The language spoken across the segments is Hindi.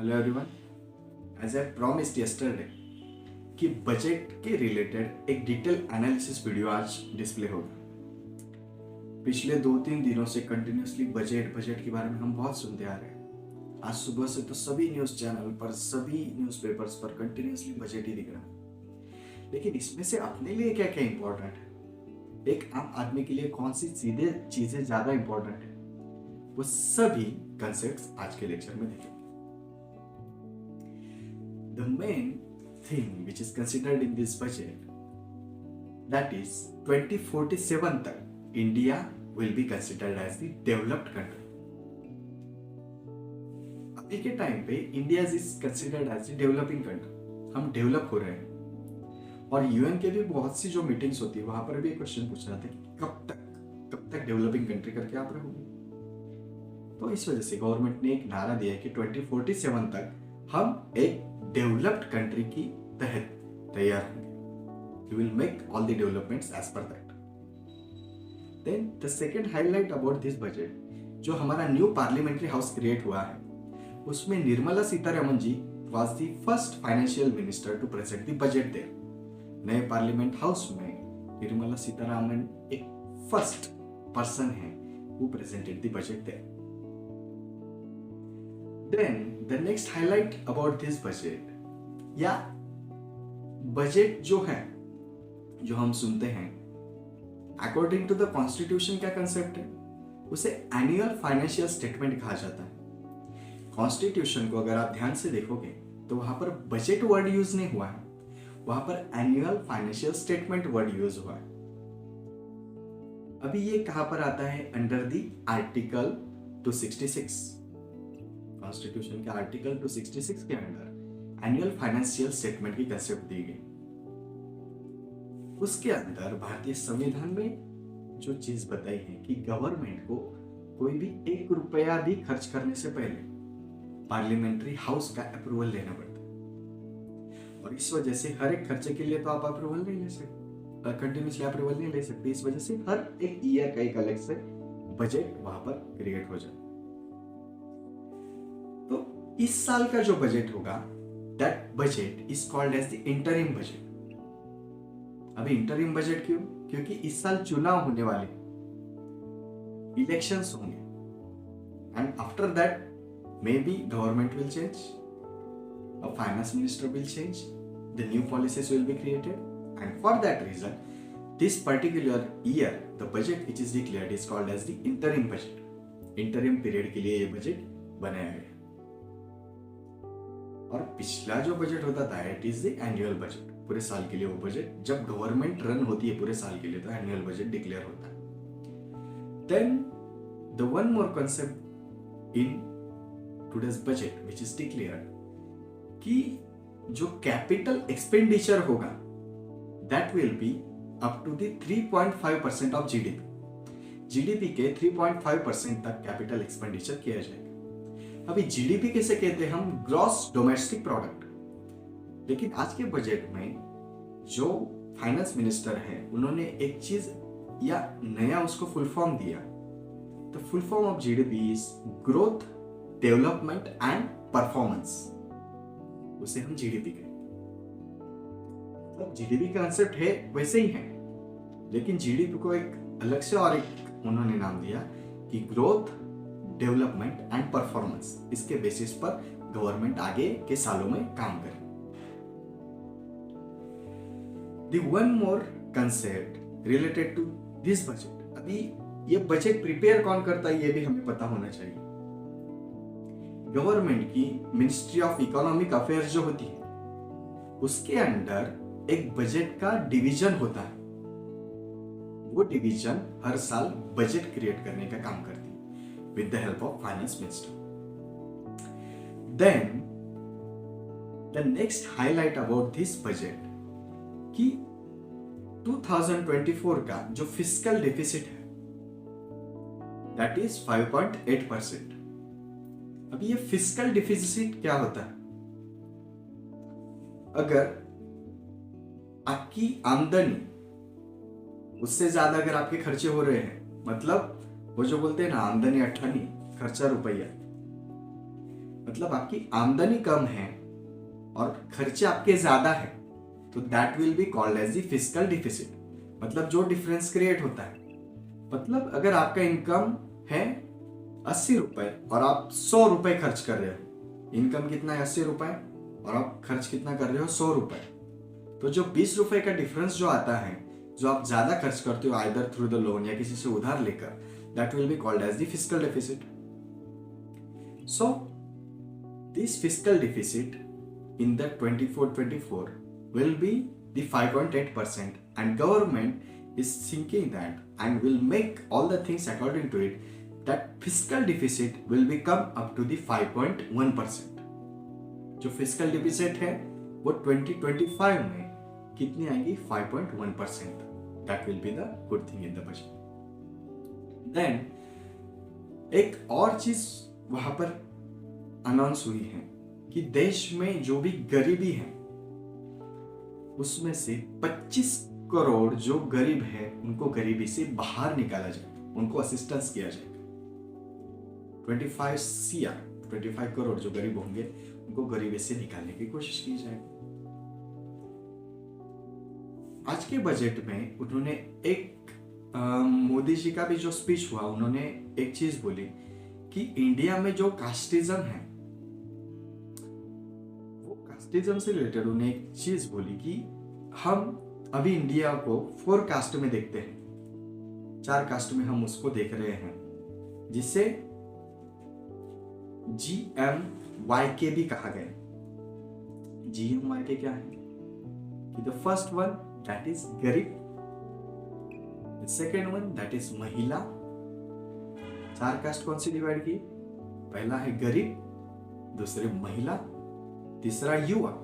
Hello everyone, as I promised yesterday कि बजट के रिलेटेड एक डिटेल एनालिसिस वीडियो आज डिस्प्ले होगा। पिछले 2-3 दिनों से कंटिन्यूसली बजट के बारे में हम बहुत सुनते आ रहे हैं। आज सुबह से तो सभी न्यूज़ चैनल पर, सभी न्यूज़पेपर्स पर कंटिन्यूसली बजट ही दिख रहा है। लेकिन इसमें से अपने लिए क्या क्या इंपॉर्टेंट है, एक आम आदमी के लिए कौन सी सीधे चीजें ज्यादा इंपॉर्टेंट है, वो सभी कंसेप्ट्स आज के लेक्चर में देखेंगे। The main thing which is considered in this budget, that is 2047 तक India will be considered as the developed country. अभी के टाइम पे India is considered as the developing country. हम डेवलप हो रहे हैं और यूएन के भी बहुत सी जो मीटिंग्स होती है वहां पर भी एक क्वेश्चन पूछ रहा था कि कब तक डेवलपिंग कंट्री करके आप रहोगे। तो इस वजह से गवर्नमेंट ने एक नारा दिया है कि 2047 तक हम एक डेवलप्ड कंट्री की तहत तैयार होंगे। We will make all the developments as per that. Then the second highlight about this budget, जो हमारा न्यू पार्लियामेंट्री हाउस क्रिएट हुआ है, उसमें Nirmala Sitharaman ji was the first financial minister to present the budget there. नए पार्लियामेंट हाउस में निर्मला सीतारमण एक फर्स्ट पर्सन है who presented the budget there. Then the next highlight about this budget, या बजट जो है, जो हम सुनते हैं, अकॉर्डिंग टू द कॉन्स्टिट्यूशन क्या कंसेप्ट है, उसे एनुअल फाइनेंशियल स्टेटमेंट कहा जाता है। कॉन्स्टिट्यूशन को अगर आप ध्यान से देखोगे तो वहां पर बजट वर्ड यूज नहीं हुआ है, वहां पर annual financial statement word use हुआ है। अभी ये कहां पर आता है, अंडर द आर्टिकल 266, कॉन्स्टिट्यूशन के आर्टिकल 266 के अंडर एनुअल फाइनेंशियल स्टेटमेंट की कंसेप्ट दी गई। उसके अंदर भारतीय संविधान में जो चीज बताई है कि गवर्नमेंट को कोई भी 1 रुपया भी खर्च करने से पहले पार्लियामेंट्री हाउस का अप्रूवल लेना पड़ता है। और इस वजह से हर एक खर्चे के लिए तो आप अप्रूवल नहीं ले सकते, कंटिन्यूसली अप्रूवल नहीं ले सकते। इस वजह से हर एक ईयर का एक अलग से बजट वहां पर क्रिएट हो जाए। तो इस साल का जो बजट होगा, that budget is called as the interim budget. अभी interim budget क्यों? क्योंकि इस साल चुनाव होने वाले, इलेक्शंस होंगे, and after that maybe government will change, a finance minister will change, the new policies will be created, and for that reason this particular year the budget which is declared is called as the interim budget. interim period के लिए ये बजट बनाया गया। और पिछला जो बजट होता था it is the annual budget, पूरे साल के लिए वो बजट, जब गवर्नमेंट रन होती है पूरे साल के लिए तो एनुअल बजट डिक्लेयर होता है। Then the one more concept in today's budget which is declared कि जो कैपिटल एक्सपेंडिचर होगा that will be up to the 3.5% of GDP के 3.5% तक कैपिटल एक्सपेंडिचर किया जाएगा। अभी जीडीपी किसे कहते हैं हम, ग्रॉस डोमेस्टिक प्रोडक्ट। लेकिन आज के बजट में जो फाइनेंस मिनिस्टर है उन्होंने एक चीज या नया उसको फुल फॉर्म दिया। The full form of GDP is growth, development and performance, उसे हम जीडीपी कहते हैं। तो जीडीपी का कंसेप्ट है वैसे ही है, लेकिन जीडीपी को एक अलग से और एक उन्होंने नाम दिया कि ग्रोथ, डेवलपमेंट एंड परफॉर्मेंस, इसके बेसिस पर गवर्नमेंट आगे के सालों में काम करे। The one more concept related to this budget, अभी ये बजट प्रिपेयर कौन करता है ये भी हमें पता होना चाहिए। गवर्नमेंट की मिनिस्ट्री ऑफ इकोनॉमिक अफेयर्स जो होती है उसके अंडर एक बजट का डिवीजन होता है। वो डिवीजन हर साल बजट क्रिएट करने का काम करती है with the help of finance minister. Then the next highlight about this budget कि 2024 का जो फिस्कल डेफिसिट है that is 5.8%। अभी ये फिस्कल डेफिसिट क्या होता है, अगर आपकी आमदनी उससे ज्यादा अगर आपके खर्चे हो रहे हैं, मतलब वो जो बोलते हैं ना आमदनी 18 खर्चा रुपया, मतलब आपकी आमदनी कम है और खर्चे आपके ज्यादा है, तो that will be called as the fiscal deficit. मतलब जो डिफरेंस क्रिएट होता है, मतलब अगर आपका इनकम है 80 रुपए और आप 100 रुपए खर्च कर रहे हो, इनकम कितना है 80 रुपए और आप खर्च कितना कर रहे हो 100 रुपए, तो जो 20 रुपए का डिफरेंस जो आता है, जो आप ज्यादा खर्च करते हो आइदर थ्रू द लोन या किसी से उधार लेकर, that will be called as the fiscal deficit. So this fiscal deficit in the 24-24 will be the 5.8%, and government is thinking that and will make all the things according to it that fiscal deficit will become up to the 5.1%। जो फिस्कल डिफिसिट है वो 2025 में कितनी आएगी 5.1%। That will be the good thing in the budget. Then एक और चीज वहां पर अनाउंस हुई है कि देश में जो भी गरीबी है उसमें से 25 करोड़ जो गरीब है उनको गरीबी से बाहर निकाला जाए, उनको असिस्टेंस किया जाएगा। 25 करोड़ जो गरीब होंगे उनको गरीबी से निकालने की कोशिश की जाएगी। आज के बजट में उन्होंने एक मोदी जी का भी जो स्पीच हुआ, उन्होंने एक चीज बोली कि इंडिया में जो कास्टिज्म है, वो कास्टिज्म से रिलेटेड उन्होंने एक चीज बोली कि हम अभी इंडिया को 4 कास्ट में देखते हैं, 4 कास्ट में हम उसको देख रहे हैं, जिसे GMYK भी कहा गया। GMYK क्या है कि the first one that is गरीब, the second one that is महिला। 4 कास्ट कौन सी डिवाइड की? पहला है गरीब, दूसरे महिला, तीसरा युवक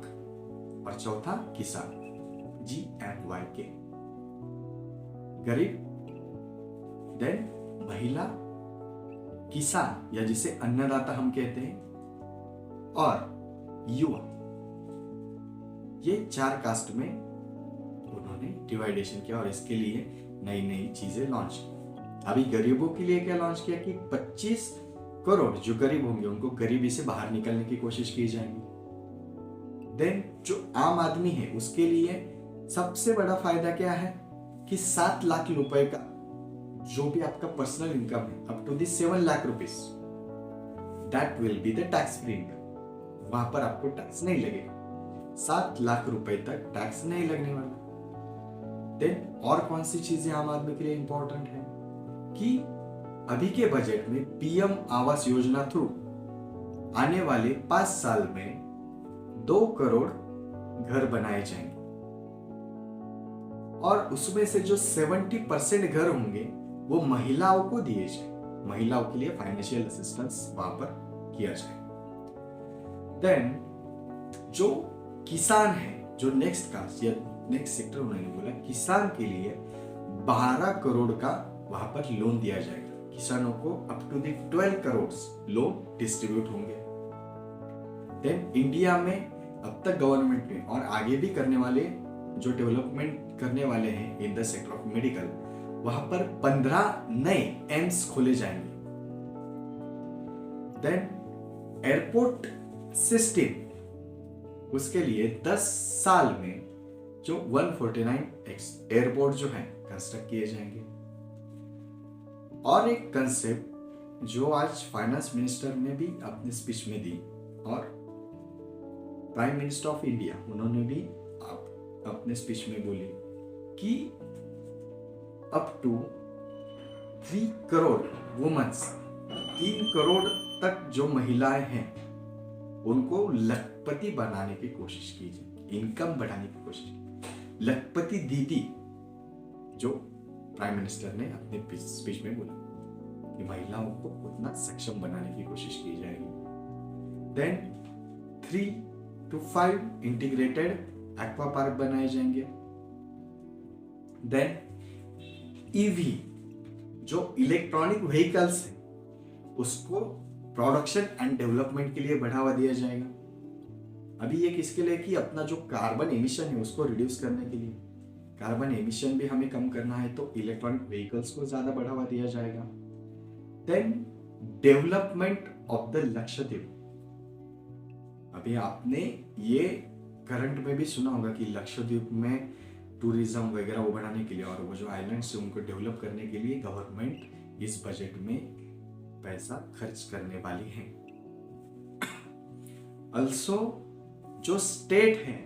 और चौथा किसान। GMYK, गरीब, देन महिला, किसान या जिसे अन्नदाता हम कहते हैं, और युवा। ये 4 कास्ट में उन्होंने डिवाइडेशन किया और इसके लिए नई नई चीजें लॉन्च की। अभी गरीबों के लिए क्या लॉन्च किया कि 25 करोड़ जो गरीब होंगे उनको गरीबी से बाहर निकालने की कोशिश की जाएगी। देन जो आम आदमी है उसके लिए सबसे बड़ा फायदा क्या है कि 7 लाख रुपए का जो भी आपका पर्सनल इनकम है up to the 7 lakh rupees, that will be the tax free income. वहां पर आपको टैक्स नहीं लगेगा, 7 लाख रुपए तक टैक्स नहीं लगने वाला। देन और कौन सी चीजें आम आदमी के लिए इंपॉर्टेंट है कि अभी के बजट में PM आवास योजना थ्रू आने वाले 5 साल में 2 करोड़ घर बनाए जाएंगे और उसमें से जो 70% घर होंगे वो महिलाओं को दिए जाए, महिलाओं के लिए फाइनेंशियल असिस्टेंस वहां पर किया जाए। देन जो किसान है, जो नेक्स्ट कास्ट या नेक्स्ट सेक्टर उन्होंने बोला, किसान के लिए 12 करोड़ का वहां पर लोन दिया जाएगा। किसानों को up to the 12 crore loan distribute होंगे। देन इंडिया में अब तक गवर्नमेंट ने और आगे भी करने वाले जो डेवलपमेंट करने वाले हैं in the sector of medical, वहां पर 15 नए एम्स खोले जाएंगे। देन एयरपोर्ट सिस्टम, उसके लिए 10 साल में जो 149 एयरपोर्ट जो है कंस्ट्रक्ट किए जाएंगे। और एक कंसेप्ट जो आज फाइनेंस मिनिस्टर ने भी अपने स्पीच में दी और प्राइम मिनिस्टर ऑफ इंडिया उन्होंने भी अपने स्पीच में बोली कि up to 3 crore womens, 3 crore तक जो महिलाएं हैं उनको लखपति बनाने की कोशिश की जाए, इनकम बढ़ाने की कोशिश की। लखपति दीदी जो प्राइम मिनिस्टर ने अपने स्पीच में बोला कि महिलाओं को उतना सक्षम बनाने की कोशिश की जाएगी। Then 3 to 5 integrated aqua park बनाए जाएंगे। देन EV जो इलेक्ट्रॉनिक व्हीकल्स है उसको प्रोडक्शन एंड डेवलपमेंट के लिए बढ़ावा दिया जाएगा। अभी ये किसके लिए कि अपना जो कार्बन एमिशन है उसको रिड्यूस करने के लिए, कार्बन एमिशन भी हमें कम करना है तो इलेक्ट्रॉनिक व्हीकल्स को ज्यादा बढ़ावा दिया जाएगा। Then development of the Lakshadweep, अभी आपने ये करंट में भी सुना होगा कि लक्षद्वीप में टूरिज्म वगैरह वो बढ़ाने के लिए और वो जो आइलैंड्स है उनको डेवलप करने के लिए गवर्नमेंट इस बजट में पैसा खर्च करने वाली है। अल्सो जो स्टेट है,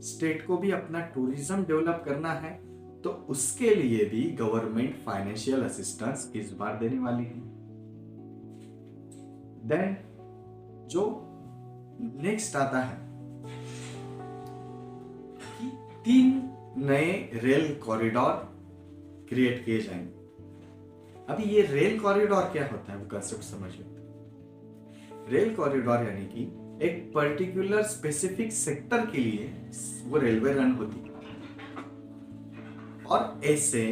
स्टेट को भी अपना टूरिज्म डेवलप करना है, तो उसके लिए भी गवर्नमेंट फाइनेंशियल असिस्टेंस इस बार देने वाली है। देन जो नेक्स्ट आता है कि 3 नए रेल कॉरिडोर क्रिएट किए जाएंगे। अभी ये रेल कॉरिडोर क्या होता है वो कंसेप्ट समझ लेते हैं। रेल कॉरिडोर यानी कि एक पर्टिकुलर स्पेसिफिक सेक्टर के लिए वो रेलवे रन होती है, और ऐसे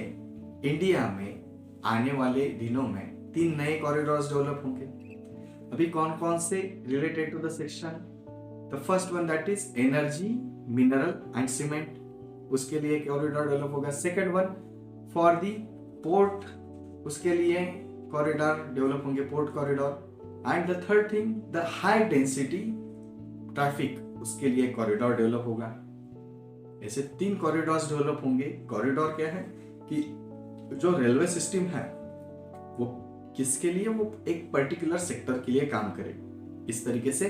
इंडिया में आने वाले दिनों में 3 नए कॉरिडोर्स डेवलप होंगे। अभी कौन कौन से related to the section? The first one that is energy, mineral and cement, उसके लिए कॉरिडोर डेवलप होगा। Second one for the port, उसके लिए कॉरिडोर डेवलप होंगे, port corridor. And the third thing the high density traffic, उसके लिए कॉरिडोर डेवलप होगा। ऐसे 3 कॉरिडोर्स डेवलप होंगे। कॉरिडोर क्या है कि जो रेलवे सिस्टम है वो किसके लिए, वो एक पर्टिकुलर सेक्टर के लिए काम करे। इस तरीके से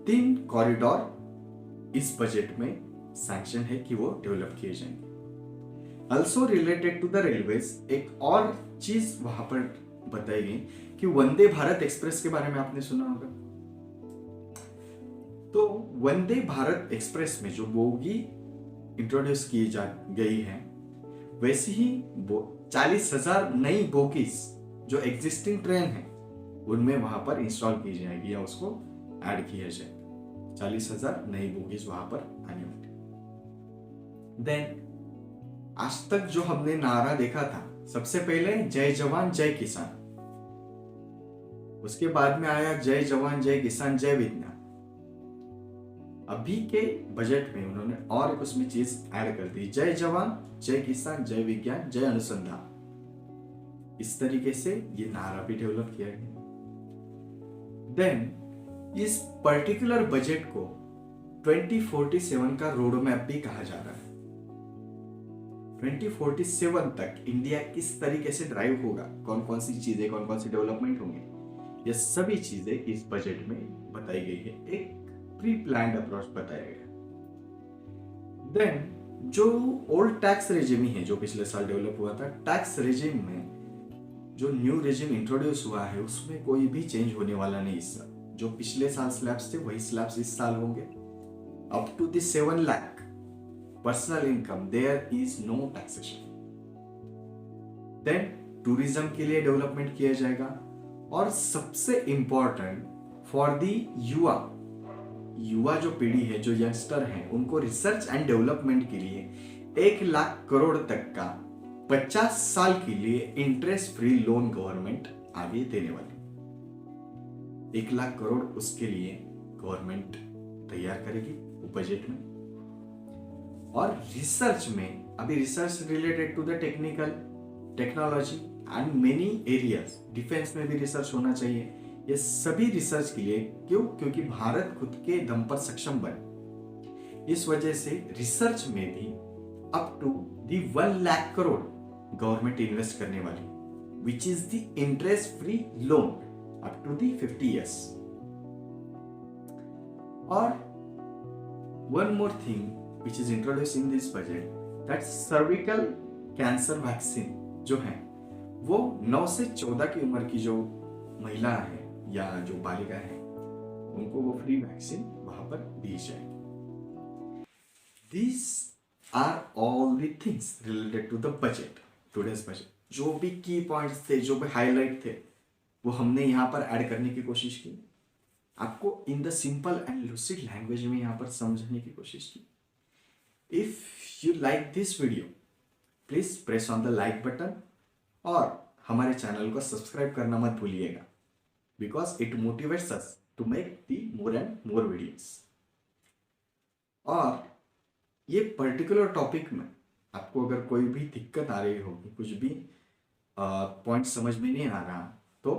3 कॉरिडोर इस बजट में सैंक्शन है कि वो डेवलप किए जाएंगे। Also related to the railways एक और चीज वहां पर बताई गई कि वंदे भारत एक्सप्रेस के बारे में आपने सुना होगा। तो वंदे भारत एक्सप्रेस में जो बोगी इंट्रोड्यूस की जा गई है, वैसे ही 40,000 नई बोगीज जो एग्जिस्टिंग ट्रेन है उनमें वहां पर इंस्टॉल की जाएगी या उसको ऐड किया जाएगा। 40,000 नई बोगीज वहां पर आने वाली। देन आज तक जो हमने नारा देखा था, सबसे पहले जय जवान जय किसान, उसके बाद में आया जय जवान जय किसान जय विज्ञान। अभी के बजट में उन्होंने और एक उसमें चीज ऐड कर दी, जय जवान जय किसान जय विज्ञान जय अनुसंधान। इस तरीके से ये नारा भी डेवलप किया गया। देन इस पर्टिकुलर बजट को 2047 का रोड मैप भी कहा जा रहा है। 2047 तक इंडिया किस तरीके से ड्राइव होगा, कौन कौन सी चीजें, कौन कौन सी डेवलपमेंट होंगे, ये सभी चीजें इस बजट में बताई गई है। एक प्री प्लान्ड अप्रोच बताया गया। देन जो ओल्ड टैक्स रेजिम है जो पिछले साल डेवलप हुआ था, टैक्स रेजिम में जो न्यू रेजिम इंट्रोड्यूस हुआ है उसमें कोई भी चेंज होने वाला नहीं इस साल। जो पिछले साल स्लैब्स थे वही स्लैब्स इस साल होंगे। Up to the 7 lakh personal income there is no taxation. Then tourism के लिए डेवलपमेंट किया जाएगा। और सबसे इंपॉर्टेंट फॉर द युवा जो पीढ़ी है, जो यंगस्टर हैं, उनको रिसर्च एंड डेवलपमेंट के लिए 1 लाख करोड़ तक का 50 साल के लिए इंटरेस्ट फ्री लोन गवर्नमेंट आगे देने वाली। 1 लाख करोड़ उसके लिए गवर्नमेंट तैयार करेगी बजट में। और रिसर्च में अभी research related to the technology and many areas, defence में भी रिसर्च होना चाहिए। ये सभी रिसर्च के लिए क्यों? क्योंकि भारत खुद के दम पर सक्षम बने। इस वजह से रिसर्च में भी up to the 1 lakh crore government invest करने वाली, which is the interest free loan up to the 50 years। और one more thing which is introduced in this budget, that cervical cancer vaccine जो है वो 9 से 14 की उम्र की जो महिला है या जो बालिका है उनको वो फ्री वैक्सीन वहां पर दी जाएगी। These are all the things related to the budget, today's budget। जो भी की पॉइंट्स थे, जो भी हाईलाइट थे, वो हमने यहाँ पर ऐड करने की कोशिश की, आपको in the simple and lucid language में यहाँ पर समझने की कोशिश की। If you like this video, please press on the like button और हमारे चैनल को सब्सक्राइब करना मत भूलिएगा, because it motivates us to make the more and more videos। और ये पर्टिकुलर टॉपिक में आपको अगर कोई भी दिक्कत आ रही होगी, कुछ भी पॉइंट समझ में नहीं आ रहा, तो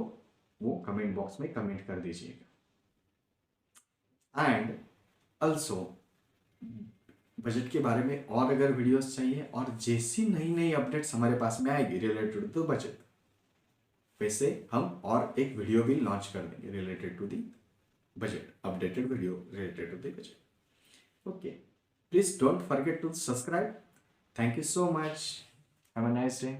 वो कमेंट बॉक्स में कमेंट कर दीजिएगा। एंड ऑल्सो बजट के बारे में और अगर वीडियोस चाहिए और जैसी नई नई अपडेट्स हमारे पास में आएगी रिलेटेड टू बजट, वैसे हम और एक वीडियो भी लॉन्च कर देंगे related to the budget, updated video related to the budget. Okay, please don't forget to subscribe. Thank you so much. Have a nice day.